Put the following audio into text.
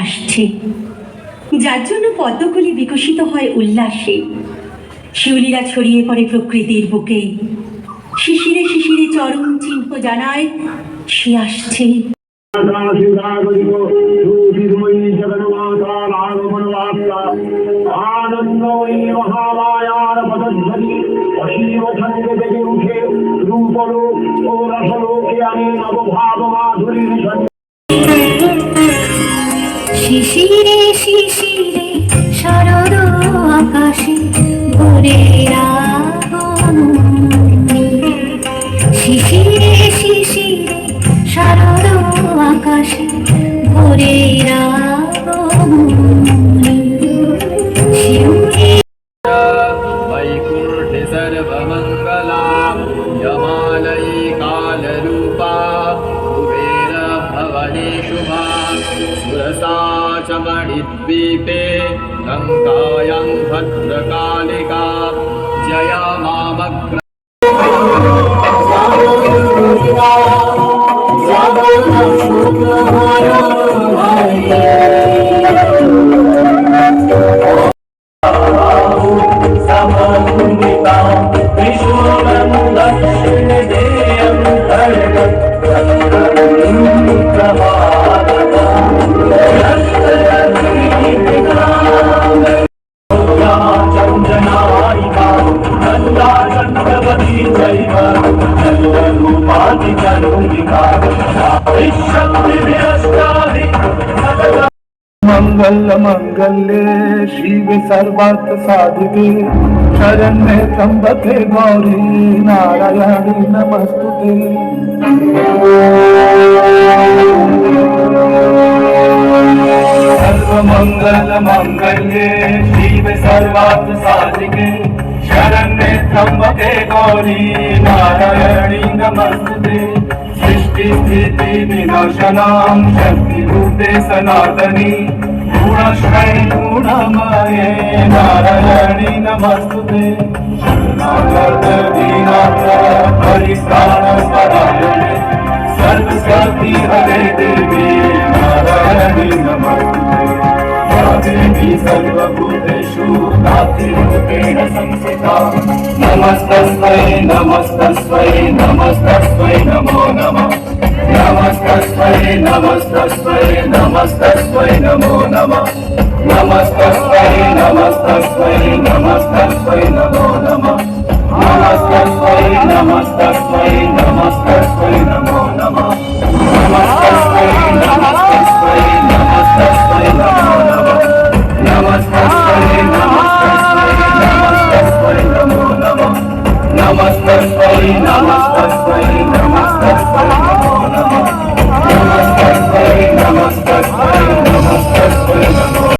আসছে, যার জন্য পদ্মকলি বিকশিত হয় উল্লাসে। শিউলিরা ছড়িয়ে পড়ে প্রকৃতির বুকে, শিশিরে শিশিরে চরম চিহ্ন জানায় সে আসছে। আনন্দময়ী মহামায়ার পদধ্বনি অসীম ছন্দে বেজে উঠে রূপলোক ও রসলোকে আনে নবভাব মাধুরীর শিশিরে শিশিরে শরদ আকাশে ভোরের আগমনী। শিশিরে শিশিরে শরদ আকাশে ভোরের আগমনী। वैकुण्ठे सर्वमङ्गला यमालयी कालरूपा कुबेर भवने शुभा सुरसा च मणिद्वीपे लङ्कायां भद्रकालिका जया मामग्र मंगल मंगल्ये शिव सर्वार्थ साधिके शरण्ये त्र्यंबके गौरी नारायणी नमस्तुते। सर्वमंगल मंगल्ये शिव सर्वार्थ साधिके शरण्ये त्र्यंबके गौरी नारायणी नमस्तुते। सृष्टि स्थिति विनाशनां शक्तिभूते सनातनी गुणश्रय गुणमये नारायणी नमस्तुते। शरणागत दीनार्थ परित्राणपरायणे सर्वशक्ति हरे देवी नारायणी नमस्तुते। या देवी सर्वभूतेषु नास्तिरूपेण संस्थिता नमस्तस्मै नमस्तस्मै नमस्तस्मै नमो नमः। नमस्तस्मै नमस्तस्मै नमस्तस्मै नमो नमः। नमस्तस्मै नमस्तस्मै नमस्तस्मै नमो नमः।